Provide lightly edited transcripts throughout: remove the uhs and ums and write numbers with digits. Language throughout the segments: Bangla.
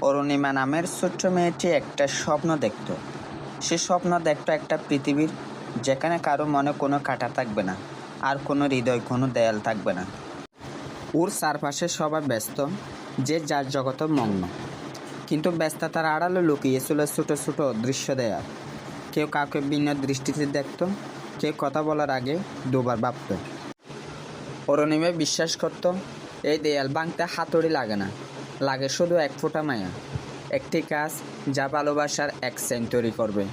অরুণিমা নামের ছোট্ট মেয়েটি একটা স্বপ্ন দেখত। সে স্বপ্ন দেখত একটা পৃথিবীর যেখানে কারো মনে কোনো কাঁটা থাকবে না, আর কোনো হৃদয়, কোনো দেয়াল থাকবে না। ওর চারপাশে সবাই ব্যস্ত, যে যার জগতে মগ্ন। কিন্তু ব্যস্ততার আড়ালে লুকিয়েছিল ছোটো ছোটো অদৃশ্য দেয়াল। কেউ কাউকে ভিন্ন দৃষ্টিতে দেখত, কেউ কথা বলার আগে দুবার ভাবত। অরুণিমা বিশ্বাস করত, এই দেয়াল ভাঙতে হাতুড়ি লাগে না, লাগে শুধু এক ফোঁটা মায়া, একটি কাজ যা ভালোবাসার এক সেঞ্চুরি করবে।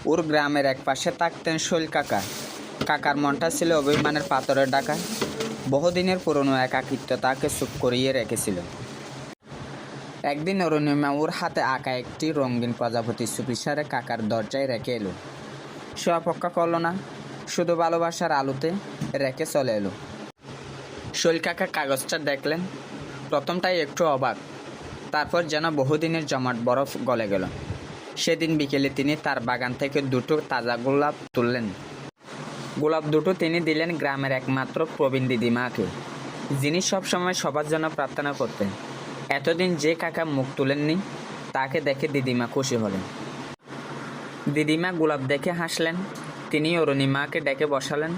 ওর গ্রামের এক পাশে থাকতেন শৈল কাকা। কাকার মনটা ছিল অভিমানের পাথরের ঢাকা। বহুদিনের পুরনো একাকিত্ব তাকে চুপ করিয়ে রেখেছিল। একদিন অরুণিমা ওর হাতে আঁকা একটি রঙিন প্রজাপতি চুপিসারে কাকার দরজায় রেখে এলো। সে অপেক্ষা করল না, শুধু ভালোবাসার আলোতে রেখে চলে এলো। শৈল কাকা কাগজটা দেখলেন, প্রথমটাই একটু অবাক, তারপর যেন বহুদিনের জমাট বরফ গলে গেল। সেদিন বিকেলে তিনি তার বাগান থেকে দুটো তাজা গোলাপ তুললেন। গোলাপ দুটো তিনি দিলেন গ্রামের একমাত্র প্রবীণ দিদিমাকে, যিনি সবসময় সবার জন্য প্রার্থনা করতেন। এতদিন যে কাকা মুখ তুলেননি, তাকে দেখে দিদিমা খুশি হলেন। দিদিমা গোলাপ দেখে হাসলেন। তিনি অরুণিমাকে ডেকে বসালেন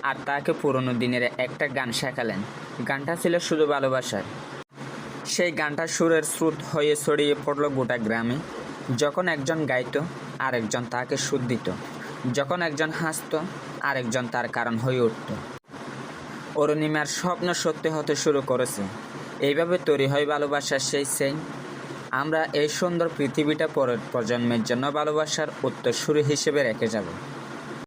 আর তাকে পুরনো দিনের একটা গান শেখালেন। গানটা ছিল শুধু ভালোবাসার। সেই গানটা সুরের স্রোত হয়ে ছড়িয়ে পড়ল গোটা গ্রামে। যখন একজন গাইত, আরেকজন তাকে সুর দিত। যখন একজন হাসত, আরেকজন তার কারণ হয়ে উঠত। অরুণিমার স্বপ্ন সত্যি হতে শুরু করেছে। এইভাবে তৈরি হয় ভালোবাসার সেই চেইন। আমরা এই সুন্দর পৃথিবীটা পরের প্রজন্মের জন্য ভালোবাসার উত্তরসূরি হিসেবে রেখে যাব।